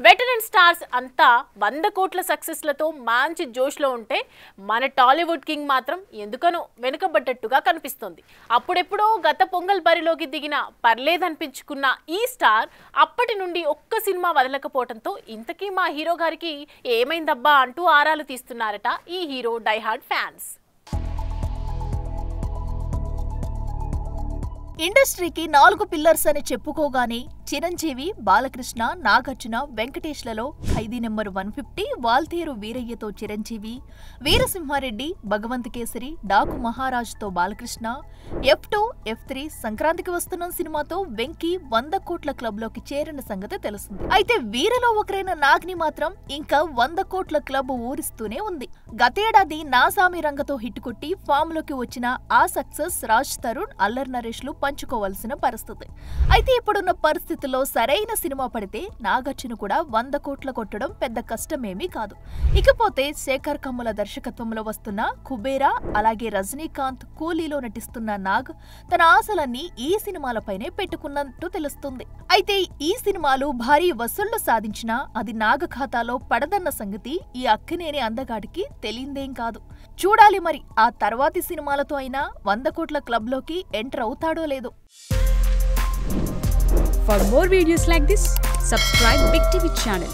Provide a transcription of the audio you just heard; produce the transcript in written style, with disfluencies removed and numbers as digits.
Veteran stars అంతా 100 కోట్ల సక్సెస్లతో మంచి జోష్లో ఉంటే మన టాలీవుడ్ కింగ్ మాత్రం ఎందుకనో వెనుకబడ్డట్టుగా కనిపిస్తుంది. అప్పుడెప్పుడో గత పొంగల్ బరిలోకి దిగిన పర్లేదనిపించుకున్న ఈ స్టార్ అప్పటి నుండి ఒక్క సినిమా వదలకపోవడంతో ఇంతకీ మా హీరో గారికి ఏమైందబ్బా అంటూ ఆరాలు తీస్తున్నారట ఈ హీరో డైహార్డ్ ఫ్యాన్స్. ఇండస్ట్రీకి 4 పిల్లర్స్ అని చెప్పుకోగానే చిరంజీవి, బాలకృష్ణ, నాగార్జున, వెంకటేష్లలో ఖైదీ నెంబర్ 150, వాల్తేరు వీరయ్యతో చిరంజీవి, వీరసింహారెడ్డి, భగవంత్ కేసరి, డాకు మహారాజ్తో బాలకృష్ణ, F2, F3 సంక్రాంతికి వస్తున్న సినిమాతో వెంకీ 100 కోట్ల క్లబ్లోకి చేరిన సంగతి తెలుస్తుంది. అయితే వీరిలో ఒకరైన నాగ్ని మాత్రం ఇంకా 100 కోట్ల క్లబ్ ఊరిస్తూనే ఉంది. గతేడాది నాసామి రంగతో హిట్ కొట్టి ఫామ్లోకి వచ్చిన ఆ సక్సెస్ రాజ్ తరుణ్, అల్లరి నరేష్లు పంచుకోవాల్సిన పరిస్థితి. అయితే ఇప్పుడున్న పరిస్థితుల్లో సరైన సినిమా పడితే నాగార్జున కూడా 100 కోట్ల కొట్టడం పెద్ద కష్టమేమీ కాదు. ఇకపోతే శేఖర్ కమ్ముల దర్శకత్వంలో వస్తున్న కుబేరా, అలాగే రజనీకాంత్, కూలీలో నటిస్తున్న నాగ్ తన ఆశలన్నీ ఈ సినిమాలపైనే పెట్టుకున్నట్టు తెలుస్తుంది. అయితే ఈ సినిమాలు భారీ వసూళ్లు సాధించినా అది నాగ ఖాతాలో పడదన్న సంగతి ఈ అక్కినేని అందగాడికి తెలియందేం కాదు. చూడాలి మరి ఆ తర్వాతి సినిమాలతో అయినా 100 కోట్ల క్లబ్లోకి ఎంటర్ అవుతాడో లేదో. For more videos like this, subscribe Big TV channel.